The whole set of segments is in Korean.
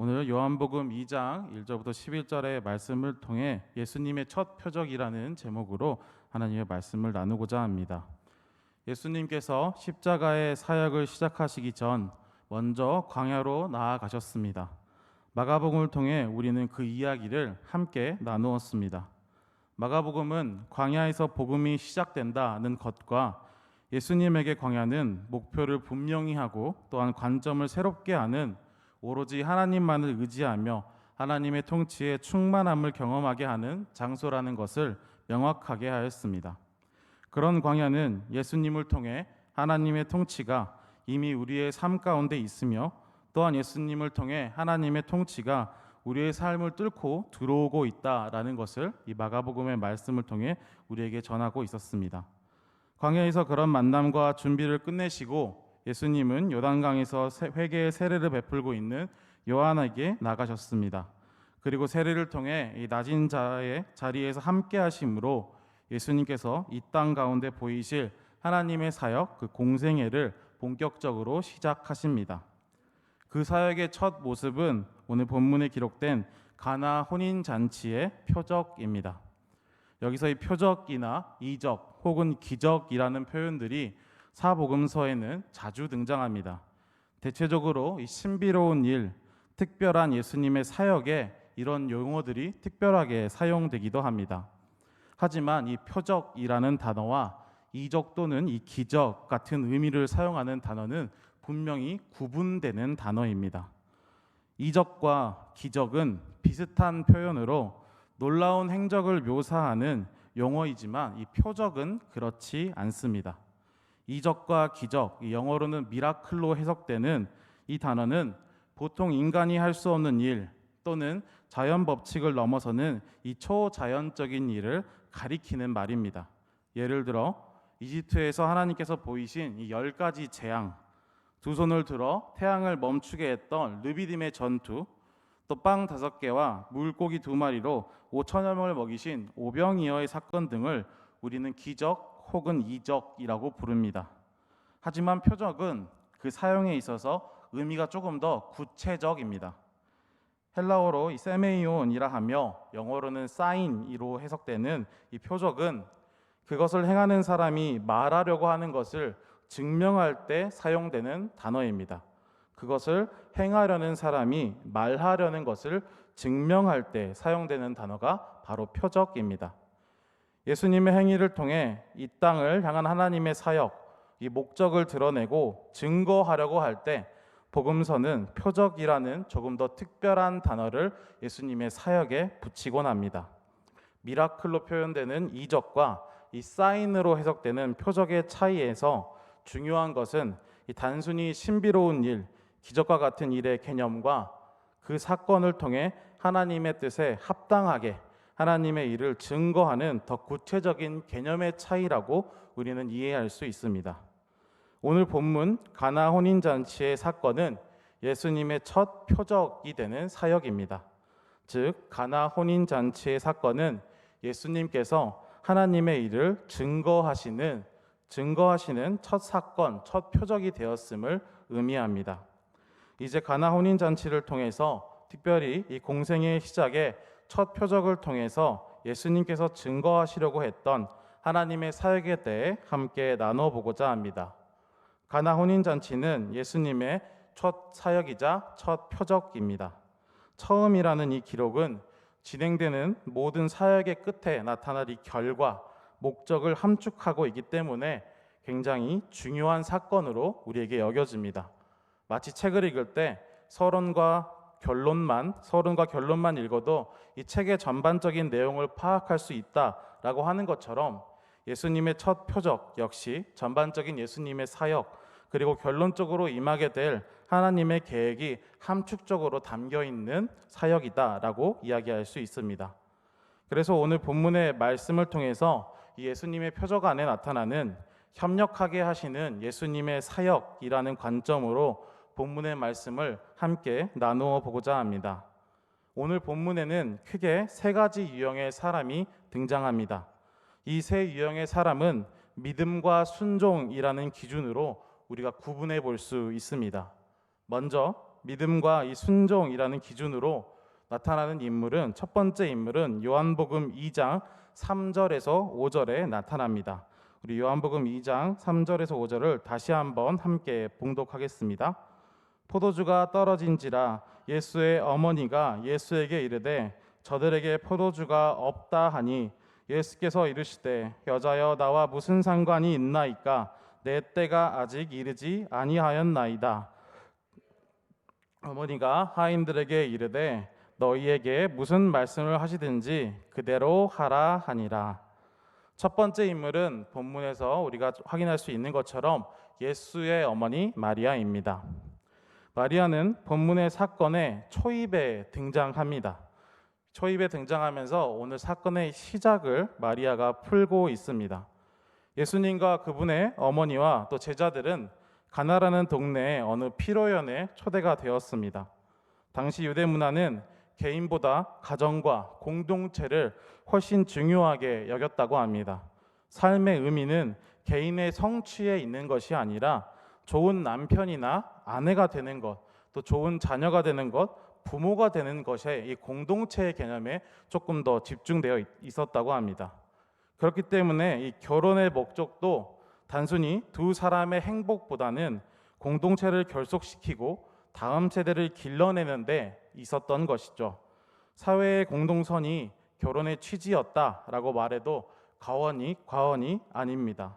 오늘 요한복음 2장 1절부터 11절의 말씀을 통해 예수님의 첫 표적이라는 제목으로 하나님의 말씀을 나누고자 합니다. 예수님께서 십자가의 사역을 시작하시기 전 먼저 광야로 나아가셨습니다. 마가복음을 통해 우리는 그 이야기를 함께 나누었습니다. 마가복음은 광야에서 복음이 시작된다는 것과 예수님에게 광야는 목표를 분명히 하고 또한 관점을 새롭게 하는 오로지 하나님만을 의지하며 하나님의 통치의 충만함을 경험하게 하는 장소라는 것을 명확하게 하였습니다. 그런 광야는 예수님을 통해 하나님의 통치가 이미 우리의 삶 가운데 있으며 또한 예수님을 통해 하나님의 통치가 우리의 삶을 뚫고 들어오고 있다라는 것을 이 마가복음의 말씀을 통해 우리에게 전하고 있었습니다. 광야에서 그런 만남과 준비를 끝내시고 예수님은 요단강에서 회개의 세례를 베풀고 있는 요한에게 나가셨습니다. 그리고 세례를 통해 이 낮은 자의 자리에서 함께 하심으로 예수님께서 이 땅 가운데 보이실 하나님의 사역, 그 공생애를 본격적으로 시작하십니다. 그 사역의 첫 모습은 오늘 본문에 기록된 가나 혼인 잔치의 표적입니다. 여기서 이 표적이나 이적 혹은 기적이라는 표현들이 사복음서에는 자주 등장합니다. 대체적으로 이 신비로운 일, 특별한 예수님의 사역에 이런 용어들이 특별하게 사용되기도 합니다. 하지만 이 표적이라는 단어와 이적 또는 이 기적 같은 의미를 사용하는 단어는 분명히 구분되는 단어입니다. 이적과 기적은 비슷한 표현으로 놀라운 행적을 묘사하는 용어이지만 이 표적은 그렇지 않습니다. 이적과 기적, 영어로는 미라클로 해석되는 이 단어는 보통 인간이 할 수 없는 일 또는 자연 법칙을 넘어서는 이 초자연적인 일을 가리키는 말입니다. 예를 들어 이집트에서 하나님께서 보이신 이 10가지 재앙, 두 손을 들어 태양을 멈추게 했던 르비딤의 전투, 또 빵 5개와 물고기 2마리로 5천여 명을 먹이신 오병이어의 사건 등을 우리는 기적 혹은 이적이라고 부릅니다. 하지만 표적은 그 사용에 있어서 의미가 조금 더 구체적입니다. 헬라어로 이 세메이온이라 하며 영어로는 사인이로 해석되는 이 표적은 그것을 행하는 사람이 말하려고 하는 것을 증명할 때 사용되는 단어입니다. 그것을 행하려는 사람이 말하려는 것을 증명할 때 사용되는 단어가 바로 표적입니다. 예수님의 행위를 통해 이 땅을 향한 하나님의 사역, 이 목적을 드러내고 증거하려고 할 때 복음서는 표적이라는 조금 더 특별한 단어를 예수님의 사역에 붙이곤 합니다. 미라클로 표현되는 이적과 이 사인으로 해석되는 표적의 차이에서 중요한 것은 이 단순히 신비로운 일, 기적과 같은 일의 개념과 그 사건을 통해 하나님의 뜻에 합당하게 하나님의 일을 증거하는 더 구체적인 개념의 차이라고 우리는 이해할 수 있습니다. 오늘 본문 가나 혼인잔치의 사건은 예수님의 첫 표적이 되는 사역입니다. 즉 가나 혼인잔치의 사건은 예수님께서 하나님의 일을 증거하시는 첫 사건, 첫 표적이 되었음을 의미합니다. 이제 가나 혼인잔치를 통해서 특별히 이 공생의 시작에 첫 표적을 통해서 예수님께서 증거하시려고 했던 하나님의 사역에 대해 함께 나눠보고자 합니다. 가나 혼인잔치는 예수님의 첫 사역이자 첫 표적입니다. 처음이라는 이 기록은 진행되는 모든 사역의 끝에 나타날 이 결과, 목적을 함축하고 있기 때문에 굉장히 중요한 사건으로 우리에게 여겨집니다. 마치 책을 읽을 때 서론과 결론만 읽어도 이 책의 전반적인 내용을 파악할 수 있다라고 하는 것처럼 예수님의 첫 표적 역시 전반적인 예수님의 사역 그리고 결론적으로 임하게 될 하나님의 계획이 함축적으로 담겨 있는 사역이다라고 이야기할 수 있습니다. 그래서 오늘 본문의 말씀을 통해서 이 예수님의 표적 안에 나타나는 협력하게 하시는 예수님의 사역이라는 관점으로 본문의 말씀을 함께 나누어 보고자 합니다. 오늘 본문에는 크게 3가지 유형의 사람이 등장합니다. 이 3유형의 사람은 믿음과 순종이라는 기준으로 우리가 구분해 볼 수 있습니다. 먼저 믿음과 이 순종이라는 기준으로 나타나는 인물은, 첫 번째 인물은 요한복음 2장 3절에서 5절에 나타납니다. 우리 요한복음 2장 3절에서 5절을 다시 한번 함께 봉독하겠습니다. 포도주가 떨어진지라 예수의 어머니가 예수에게 이르되 저들에게 포도주가 없다 하니 예수께서 이르시되 여자여 나와 무슨 상관이 있나이까 내 때가 아직 이르지 아니하였나이다. 어머니가 하인들에게 이르되 너희에게 무슨 말씀을 하시든지 그대로 하라 하니라. 첫 번째 인물은 본문에서 우리가 확인할 수 있는 것처럼 예수의 어머니 마리아입니다. 마리아는 본문의 사건의 초입에 등장합니다. 초입에 등장하면서 오늘 사건의 시작을 마리아가 풀고 있습니다. 예수님과 그분의 어머니와 또 제자들은 가나라는 동네의 어느 피로연에 초대가 되었습니다. 당시 유대 문화는 개인보다 가정과 공동체를 훨씬 중요하게 여겼다고 합니다. 삶의 의미는 개인의 성취에 있는 것이 아니라 좋은 남편이나 아내가 되는 것, 또 좋은 자녀가 되는 것, 부모가 되는 것에 이 공동체의 개념에 조금 더 집중되어 있었다고 합니다. 그렇기 때문에 이 결혼의 목적도 단순히 두 사람의 행복보다는 공동체를 결속시키고 다음 세대를 길러내는 데 있었던 것이죠. 사회의 공동선이 결혼의 취지였다라고 말해도 과언이 아닙니다.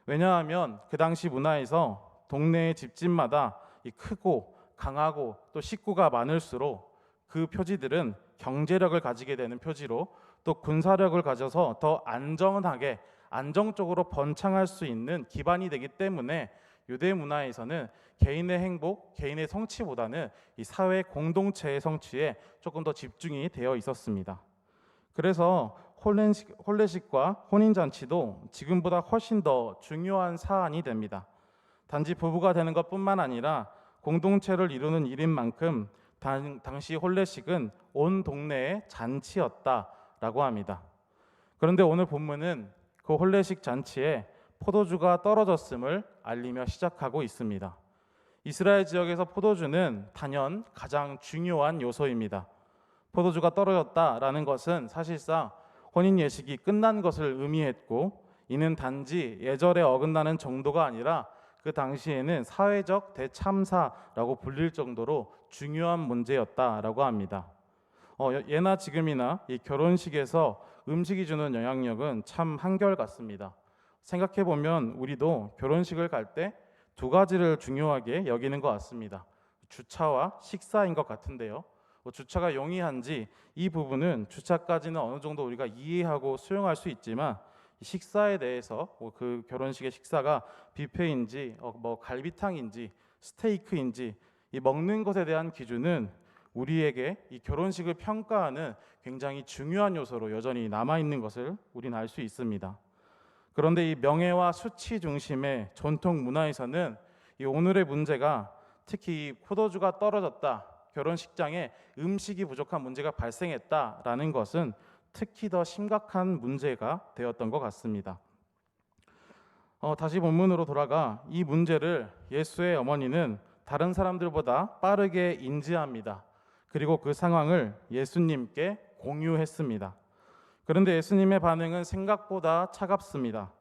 왜냐하면 그 당시 문화에서 동네의 집집마다 이 크고 강하고 또 식구가 많을수록 그 표지들은 경제력을 가지게 되는 표지로 또 군사력을 가져서 더 안정적으로 번창할 수 있는 기반이 되기 때문에 유대 문화에서는 개인의 행복, 개인의 성취보다는 이 사회 공동체의 성취에 조금 더 집중이 되어 있었습니다. 그래서 혼례식과 혼인잔치도 지금보다 훨씬 더 중요한 사안이 됩니다. 단지 부부가 되는 것뿐만 아니라 공동체를 이루는 일인 만큼 당시 혼례식은 온 동네의 잔치였다라고 합니다. 그런데 오늘 본문은 그 혼례식 잔치에 포도주가 떨어졌음을 알리며 시작하고 있습니다. 이스라엘 지역에서 포도주는 단연 가장 중요한 요소입니다. 포도주가 떨어졌다라는 것은 사실상 혼인 예식이 끝난 것을 의미했고, 이는 단지 예절에 어긋나는 정도가 아니라 그 당시에는 사회적 대참사라고 불릴 정도로 중요한 문제였다라고 합니다. 예나 지금이나 이 결혼식에서 음식이 주는 영향력은 참 한결같습니다. 생각해 보면 우리도 결혼식을 갈 때 두 가지를 중요하게 여기는 것 같습니다. 주차와 식사인 것 같은데요. 주차가 용이한지 이 부분은 주차까지는 어느 정도 우리가 이해하고 수용할 수 있지만, 식사에 대해서 그 결혼식의 식사가 뷔페인지 갈비탕인지 스테이크인지 이 먹는 것에 대한 기준은 우리에게 이 결혼식을 평가하는 굉장히 중요한 요소로 여전히 남아있는 것을 우리는 알 수 있습니다. 그런데 이 명예와 수치 중심의 전통 문화에서는 이 오늘의 문제가 특히 포도주가 떨어졌다, 결혼식장에 음식이 부족한 문제가 발생했다라는 것은 특히 더 심각한 문제가 되었던 것 같습니다. 다시 본문으로 돌아가 이 문제를 예수의 어머니는 다른 사람들보다 빠르게 인지합니다. 그리고 그 상황을 예수님께 공유했습니다. 그런데 예수님의 반응은 생각보다 차갑습니다.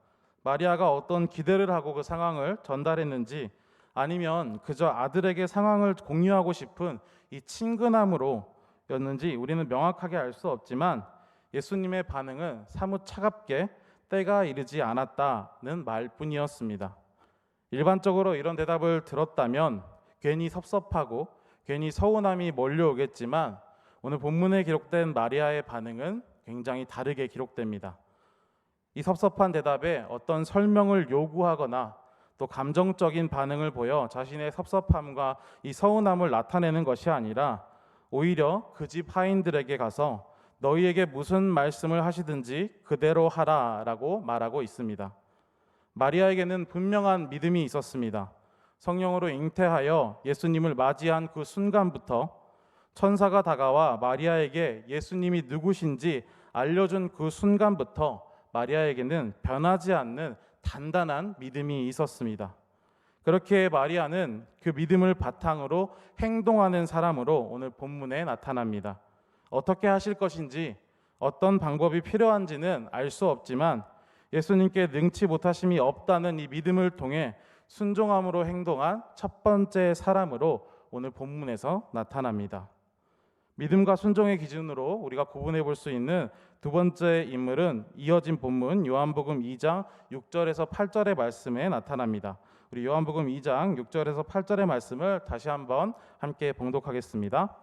마리아가 어떤 기대를 하고 그 상황을 전달했는지, 아니면 그저 아들에게 상황을 공유하고 싶은 이 친근함으로였는지 우리는 명확하게 알 수 없지만, 예수님의 반응은 사뭇 차갑게 때가 이르지 않았다는 말뿐이었습니다. 일반적으로 이런 대답을 들었다면 괜히 섭섭하고 괜히 서운함이 몰려오겠지만, 오늘 본문에 기록된 마리아의 반응은 굉장히 다르게 기록됩니다. 이 섭섭한 대답에 어떤 설명을 요구하거나 또 감정적인 반응을 보여 자신의 섭섭함과 이 서운함을 나타내는 것이 아니라 오히려 그 집 하인들에게 가서 너희에게 무슨 말씀을 하시든지 그대로 하라라고 말하고 있습니다. 마리아에게는 분명한 믿음이 있었습니다. 성령으로 잉태하여 예수님을 맞이한 그 순간부터 천사가 다가와 마리아에게 예수님이 누구신지 알려준 그 순간부터 마리아에게는 변하지 않는 단단한 믿음이 있었습니다. 그렇게 마리아는 그 믿음을 바탕으로 행동하는 사람으로 오늘 본문에 나타납니다. 어떻게 하실 것인지, 어떤 방법이 필요한지는 알 수 없지만 예수님께 능치 못하심이 없다는 이 믿음을 통해 순종함으로 행동한 첫 번째 사람으로 오늘 본문에서 나타납니다. 믿음과 순종의 기준으로 우리가 구분해 볼 수 있는 두 번째 인물은 이어진 본문 요한복음 2장 6절에서 8절의 말씀에 나타납니다. 우리 요한복음 2장 6절에서 8절의 말씀을 다시 한번 함께 봉독하겠습니다.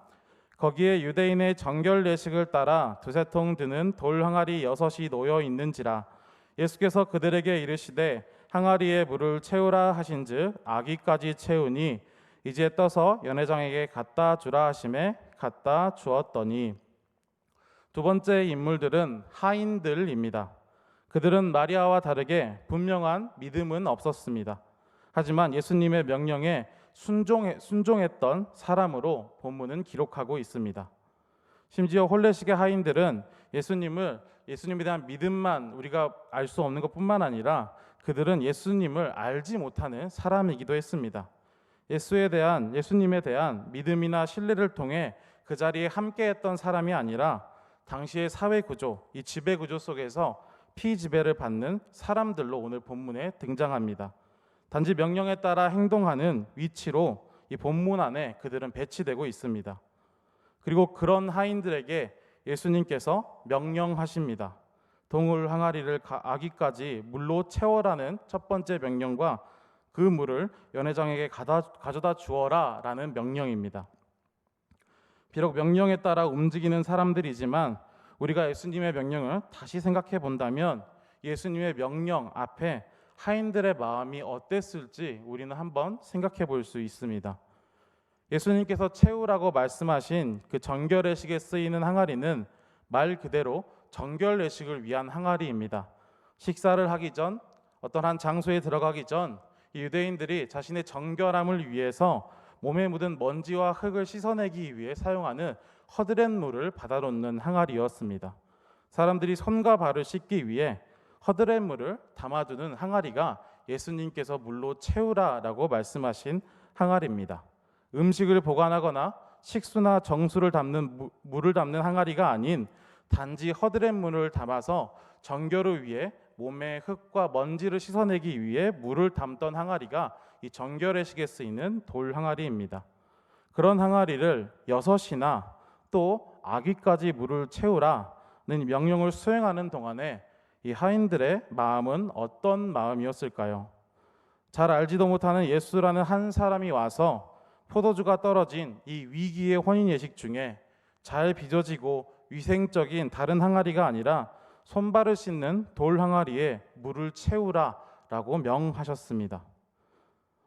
거기에 유대인의 정결 예식을 따라 두세 통 드는 돌 항아리 6이 놓여 있는지라. 예수께서 그들에게 이르시되 항아리에 물을 채우라 하신즉 아기까지 채우니 이제 떠서 연회장에게 갖다 주라 하심에 갖다 주었더니. 두 번째 인물들은 하인들입니다. 그들은 마리아와 다르게 분명한 믿음은 없었습니다. 하지만 예수님의 명령에 순종했던 사람으로 본문은 기록하고 있습니다. 심지어 혼례식의 하인들은 예수님에 대한 믿음만 우리가 알 수 없는 것뿐만 아니라 그들은 예수님을 알지 못하는 사람이기도 했습니다. 예수님에 대한 믿음이나 신뢰를 통해 그 자리에 함께했던 사람이 아니라 당시의 사회 구조, 이 지배 구조 속에서 피지배를 받는 사람들로 오늘 본문에 등장합니다. 단지 명령에 따라 행동하는 위치로 이 본문 안에 그들은 배치되고 있습니다. 그리고 그런 하인들에게 예수님께서 명령하십니다. 동울 항아리를 아기까지 물로 채워라는 첫 번째 명령과 그 물을 연회장에게 가져다 주어라 라는 명령입니다. 비록 명령에 따라 움직이는 사람들이지만 우리가 예수님의 명령을 다시 생각해 본다면 예수님의 명령 앞에 하인들의 마음이 어땠을지 우리는 한번 생각해 볼 수 있습니다. 예수님께서 채우라고 말씀하신 그 정결례식에 쓰이는 항아리는 말 그대로 정결례식을 위한 항아리입니다. 식사를 하기 전, 어떤 한 장소에 들어가기 전 유대인들이 자신의 정결함을 위해서 몸에 묻은 먼지와 흙을 씻어내기 위해 사용하는 허드렛 물을 받아놓는 항아리였습니다. 사람들이 손과 발을 씻기 위해 허드렛 물을 담아두는 항아리가 예수님께서 물로 채우라라고 말씀하신 항아리입니다. 음식을 보관하거나 식수나 정수를 담는 물을 담는 항아리가 아닌 단지 허드렛 물을 담아서 정결을 위해 몸의 흙과 먼지를 씻어내기 위해 물을 담던 항아리가 이 정결례식에 쓰이는 돌 항아리입니다. 그런 항아리를 6이나 또 아기까지 물을 채우라는 명령을 수행하는 동안에 이 하인들의 마음은 어떤 마음이었을까요? 잘 알지도 못하는 예수라는 한 사람이 와서 포도주가 떨어진 이 위기의 혼인 예식 중에 잘 빚어지고 위생적인 다른 항아리가 아니라 손발을 씻는 돌 항아리에 물을 채우라라고 명하셨습니다.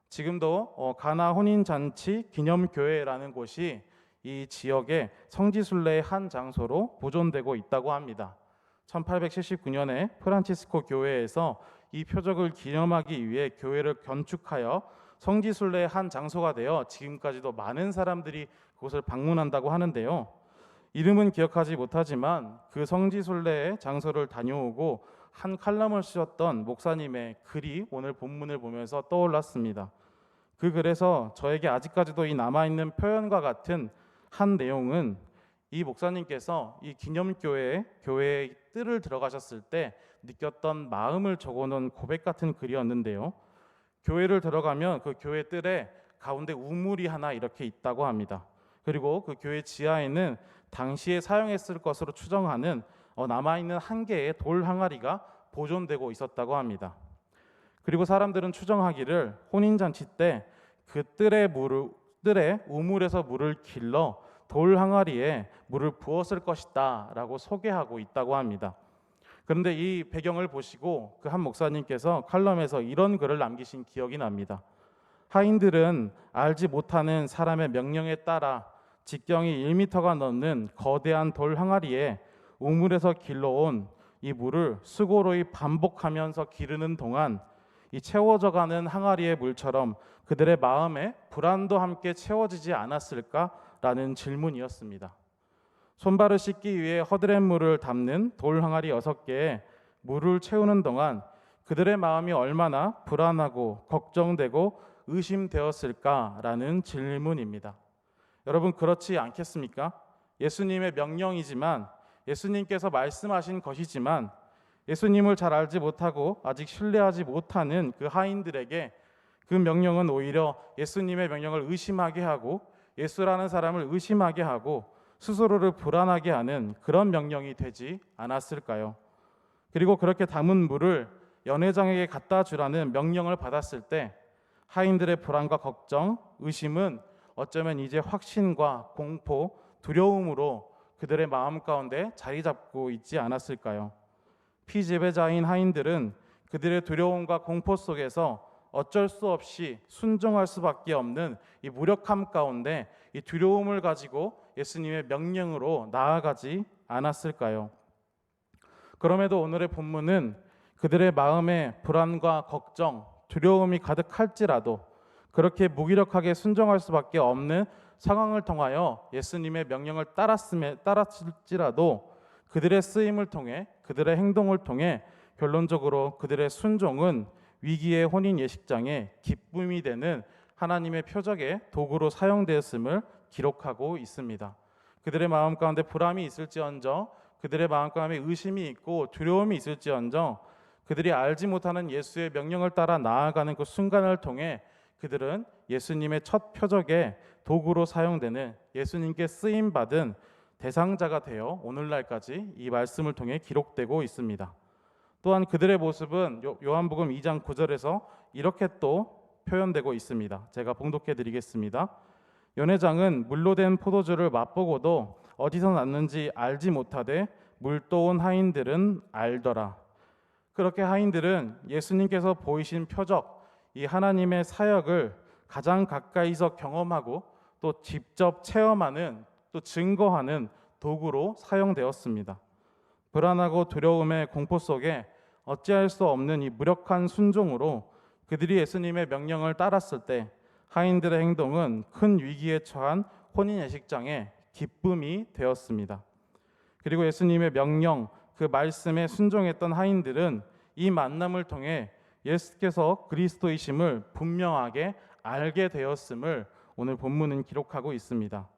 지금도 가나 혼인잔치 기념교회라는 곳이 이 지역의 성지순례의 한 장소로 보존되고 있다고 합니다. 1879년에 프란치스코 교회에서 이 표적을 기념하기 위해 교회를 건축하여 성지순례의 한 장소가 되어 지금까지도 많은 사람들이 그곳을 방문한다고 하는데요. 이름은 기억하지 못하지만 그 성지순례의 장소를 다녀오고 한 칼럼을 쓰셨던 목사님의 글이 오늘 본문을 보면서 떠올랐습니다. 그 글에서 저에게 아직까지도 이 남아있는 표현과 같은 한 내용은 이 목사님께서 이 기념교회의 뜰을 들어가셨을 때 느꼈던 마음을 적어놓은 고백 같은 글이었는데요. 교회를 들어가면 그 교회 뜰에 가운데 우물이 하나 이렇게 있다고 합니다. 그리고 그 교회 지하에는 당시에 사용했을 것으로 추정하는 남아있는 한 개의 돌 항아리가 보존되고 있었다고 합니다. 그리고 사람들은 추정하기를 혼인잔치 때 그 뜰에 우물에서 물을 길러 돌 항아리에 물을 부었을 것이다 라고 소개하고 있다고 합니다. 그런데 이 배경을 보시고 그 한 목사님께서 칼럼에서 이런 글을 남기신 기억이 납니다. 하인들은 알지 못하는 사람의 명령에 따라 직경이 1m가 넘는 거대한 돌 항아리에 우물에서 길러온 이 물을 수고로이 반복하면서 기르는 동안 이 채워져가는 항아리의 물처럼 그들의 마음에 불안도 함께 채워지지 않았을까라는 질문이었습니다. 손발을 씻기 위해 허드렛 물을 담는 돌 항아리 6개에 물을 채우는 동안 그들의 마음이 얼마나 불안하고 걱정되고 의심되었을까라는 질문입니다. 여러분, 그렇지 않겠습니까? 예수님의 명령이지만, 예수님께서 말씀하신 것이지만, 예수님을 잘 알지 못하고 아직 신뢰하지 못하는 그 하인들에게 그 명령은 오히려 예수님의 명령을 의심하게 하고, 예수라는 사람을 의심하게 하고, 스스로를 불안하게 하는 그런 명령이 되지 않았을까요? 그리고 그렇게 담은 물을 연회장에게 갖다 주라는 명령을 받았을 때 하인들의 불안과 걱정, 의심은 어쩌면 이제 확신과 공포, 두려움으로 그들의 마음 가운데 자리 잡고 있지 않았을까요? 피지배자인 하인들은 그들의 두려움과 공포 속에서 어쩔 수 없이 순종할 수밖에 없는 이 무력함 가운데 이 두려움을 가지고 예수님의 명령으로 나아가지 않았을까요? 그럼에도 오늘의 본문은 그들의 마음에 불안과 걱정, 두려움이 가득할지라도 그렇게 무기력하게 순종할 수밖에 없는 상황을 통하여 예수님의 명령을 따랐을지라도 그들의 쓰임을 통해, 그들의 행동을 통해 결론적으로 그들의 순종은 위기의 혼인 예식장에 기쁨이 되는 하나님의 표적의 도구로 사용되었음을 기록하고 있습니다. 그들의 마음 가운데 불안이 있을지언정, 그들의 마음 가운데 의심이 있고 두려움이 있을지언정, 그들이 알지 못하는 예수의 명령을 따라 나아가는 그 순간을 통해 그들은 예수님의 첫 표적의 도구로 사용되는, 예수님께 쓰임받은 대상자가 되어 오늘날까지 이 말씀을 통해 기록되고 있습니다. 또한 그들의 모습은 요한복음 2장 9절에서 이렇게 또 표현되고 있습니다. 제가 봉독해 드리겠습니다. 연회장은 물로 된 포도주를 맛보고도 어디서 났는지 알지 못하되 물도온 하인들은 알더라. 그렇게 하인들은 예수님께서 보이신 표적, 이 하나님의 사역을 가장 가까이서 경험하고 또 직접 체험하는, 또 증거하는 도구로 사용되었습니다. 불안하고 두려움의 공포 속에 어찌할 수 없는 이 무력한 순종으로 그들이 예수님의 명령을 따랐을 때 하인들의 행동은 큰 위기에 처한 혼인 예식장에 기쁨이 되었습니다. 그리고 예수님의 명령, 그 말씀에 순종했던 하인들은 이 만남을 통해 예수께서 그리스도이심을 분명하게 알게 되었음을 오늘 본문은 기록하고 있습니다.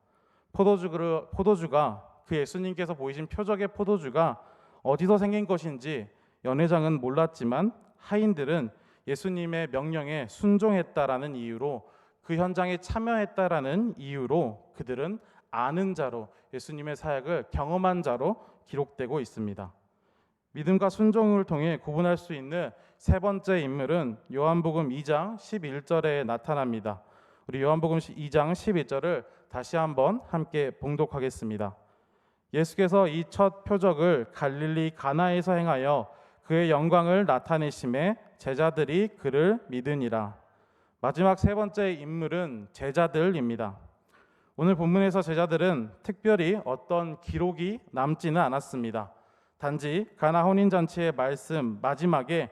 포도주가 그 예수님께서 보이신 표적의 포도주가 어디서 생긴 것인지 연회장은 몰랐지만 하인들은 예수님의 명령에 순종했다라는 이유로, 그 현장에 참여했다라는 이유로 그들은 아는 자로, 예수님의 사역을 경험한 자로 기록되고 있습니다. 믿음과 순종을 통해 구분할 수 있는 세 번째 인물은 요한복음 2장 11절에 나타납니다. 우리 요한복음 2장 11절을 다시 한번 함께 봉독하겠습니다. 예수께서 이 첫 표적을 갈릴리 가나에서 행하여 그의 영광을 나타내심에 제자들이 그를 믿으니라. 마지막 세 번째 인물은 제자들입니다. 오늘 본문에서 제자들은 특별히 어떤 기록이 남지는 않았습니다. 단지 가나 혼인잔치의 말씀 마지막에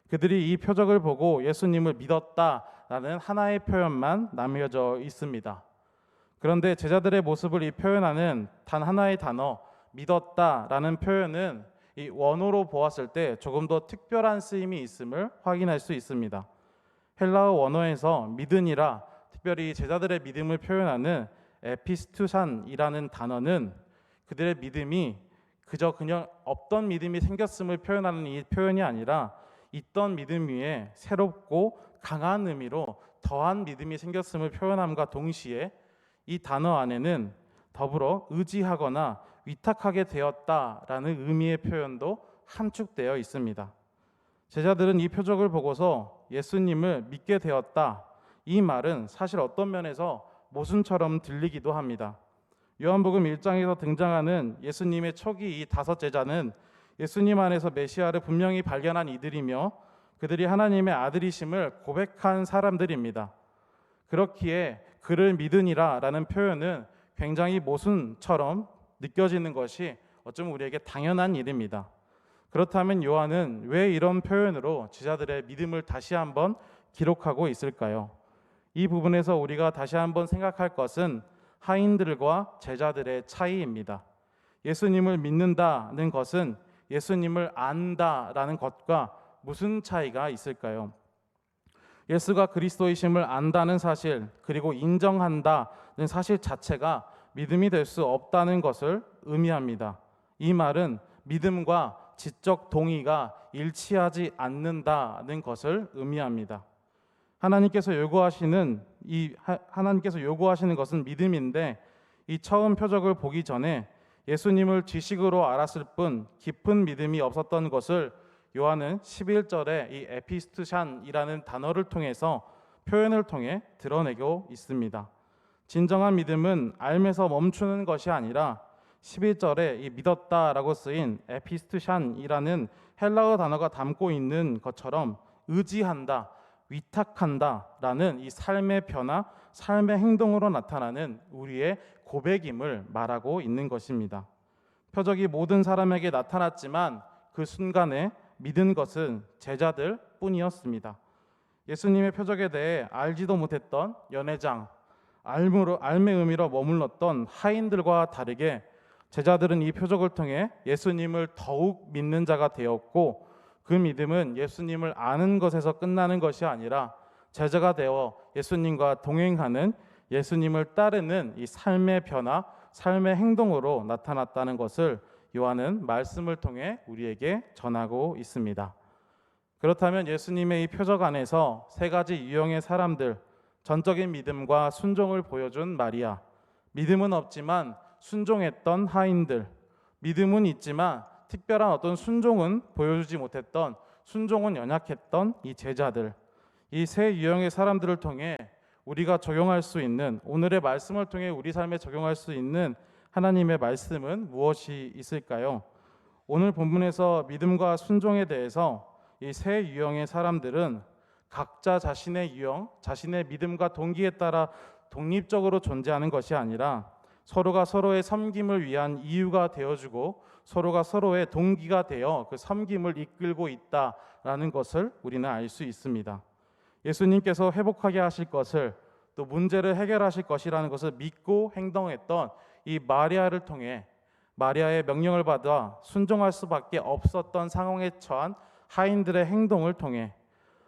그들이 이 표적을 보고 예수님을 믿었다라는 하나의 표현만 남겨져 있습니다. 그런데 제자들의 모습을 이 표현하는 단 하나의 단어, 믿었다라는 표현은 이 원어로 보았을 때 조금 더 특별한 쓰임이 있음을 확인할 수 있습니다. 헬라어 원어에서 믿으니라, 특별히 제자들의 믿음을 표현하는 에피스투산이라는 단어는 그들의 믿음이 그냥 없던 믿음이 생겼음을 표현하는 이 표현이 아니라 있던 믿음 위에 새롭고 강한 의미로 더한 믿음이 생겼음을 표현함과 동시에 이 단어 안에는 더불어 의지하거나 위탁하게 되었다라는 의미의 표현도 함축되어 있습니다. 제자들은 이 표적을 보고서 예수님을 믿게 되었다. 이 말은 사실 어떤 면에서 모순처럼 들리기도 합니다. 요한복음 1장에서 등장하는 예수님의 초기 이 5 제자는 예수님 안에서 메시아를 분명히 발견한 이들이며 그들이 하나님의 아들이심을 고백한 사람들입니다. 그렇기에 그를 믿으니라 라는 표현은 굉장히 모순처럼 느껴지는 것이 어쩌면 우리에게 당연한 일입니다. 그렇다면 요한은 왜 이런 표현으로 제자들의 믿음을 다시 한번 기록하고 있을까요? 이 부분에서 우리가 다시 한번 생각할 것은 하인들과 제자들의 차이입니다. 예수님을 믿는다는 것은 예수님을 안다라는 것과 무슨 차이가 있을까요? 예수가 그리스도이심을 안다는 사실, 그리고 인정한다는 사실 자체가 믿음이 될 수 없다는 것을 의미합니다. 이 말은 믿음과 지적 동의가 일치하지 않는다는 것을 의미합니다. 하나님께서 요구하시는 것은 믿음인데, 이 처음 표적을 보기 전에 예수님을 지식으로 알았을 뿐 깊은 믿음이 없었던 것을 요한은 11절에 이 에피스트샨이라는 단어를 통해서 표현을 통해 드러내고 있습니다. 진정한 믿음은 알면서 멈추는 것이 아니라 11절에 이 믿었다라고 쓰인 에피스트샨이라는 헬라어 단어가 담고 있는 것처럼 의지한다, 위탁한다라는 이 삶의 변화, 삶의 행동으로 나타나는 우리의 고백임을 말하고 있는 것입니다. 표적이 모든 사람에게 나타났지만 그 순간에 믿은 것은 제자들 뿐이었습니다. 예수님의 표적에 대해 알지도 못했던 연회장, 알의 의미로 머물렀던 하인들과 다르게 제자들은 이 표적을 통해 예수님을 더욱 믿는 자가 되었고, 그 믿음은 예수님을 아는 것에서 끝나는 것이 아니라 제자가 되어 예수님과 동행하는, 예수님을 따르는 이 삶의 변화, 삶의 행동으로 나타났다는 것을 요한은 말씀을 통해 우리에게 전하고 있습니다. 그렇다면 예수님의 이 표적 안에서 세 가지 유형의 사람들, 전적인 믿음과 순종을 보여준 마리아, 믿음은 없지만 순종했던 하인들, 믿음은 있지만 특별한 어떤 순종은 보여주지 못했던, 순종은 연약했던 이 제자들, 이 세 유형의 사람들을 통해 우리가 적용할 수 있는, 오늘의 말씀을 통해 우리 삶에 적용할 수 있는 하나님의 말씀은 무엇이 있을까요? 오늘 본문에서 믿음과 순종에 대해서 이 세 유형의 사람들은 각자 자신의 유형, 자신의 믿음과 동기에 따라 독립적으로 존재하는 것이 아니라 서로가 서로의 섬김을 위한 이유가 되어주고 서로가 서로의 동기가 되어 그 섬김을 이끌고 있다라는 것을 우리는 알 수 있습니다. 예수님께서 회복하게 하실 것을, 또 문제를 해결하실 것이라는 것을 믿고 행동했던 이 마리아를 통해, 마리아의 명령을 받아 순종할 수밖에 없었던 상황에 처한 하인들의 행동을 통해,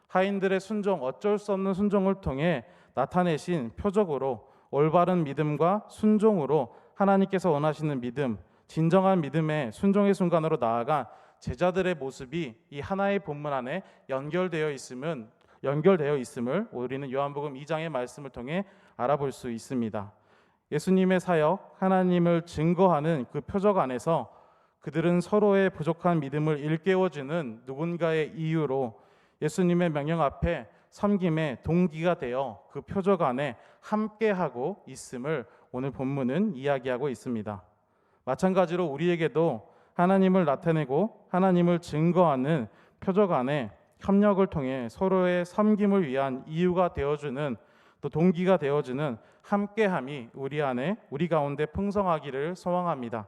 하인들의 순종, 어쩔 수 없는 순종을 통해 나타내신 표적으로 올바른 믿음과 순종으로 하나님께서 원하시는 믿음, 진정한 믿음의 순종의 순간으로 나아간 제자들의 모습이 이 하나의 본문 안에 연결되어 있음을 우리는 요한복음 2장의 말씀을 통해 알아볼 수 있습니다. 예수님의 사역, 하나님을 증거하는 그 표적 안에서 그들은 서로의 부족한 믿음을 일깨워주는 누군가의 이유로 예수님의 명령 앞에 섬김의 동기가 되어 그 표적 안에 함께하고 있음을 오늘 본문은 이야기하고 있습니다. 마찬가지로 우리에게도 하나님을 나타내고 하나님을 증거하는 표적 안에 협력을 통해 서로의 섬김을 위한 이유가 되어주는, 또 동기가 되어주는 함께함이 우리 가운데 풍성하기를 소망합니다.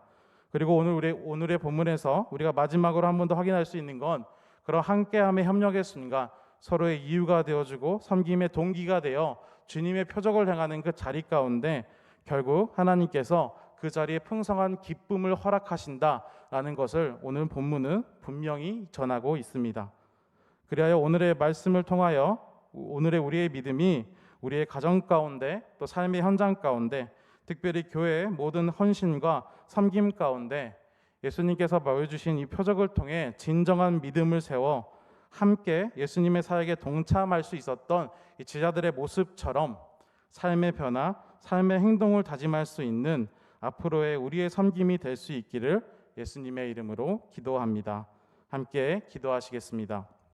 그리고 오늘의 본문에서 우리가 마지막으로 한 번 더 확인할 수 있는 건, 그런 함께함의 협력의 순간 서로의 이유가 되어주고 섬김의 동기가 되어 주님의 표적을 행하는 그 자리 가운데 결국 하나님께서 그 자리에 풍성한 기쁨을 허락하신다라는 것을 오늘 본문은 분명히 전하고 있습니다. 그리하여 오늘의 말씀을 통하여 오늘의 우리의 믿음이 우리의 가정 가운데, 또 삶의 현장 가운데, 특별히 교회의 모든 헌신과 섬김 가운데 예수님께서 보여주신 이 표적을 통해 진정한 믿음을 세워 함께 예수님의 사역에 동참할 수 있었던 이 제자들의 모습처럼 삶의 변화, 삶의 행동을 다짐할 수 있는 앞으로의 우리의 섬김이 될 수 있기를 예수님의 이름으로 기도합니다. 함께 기도하시겠습니다.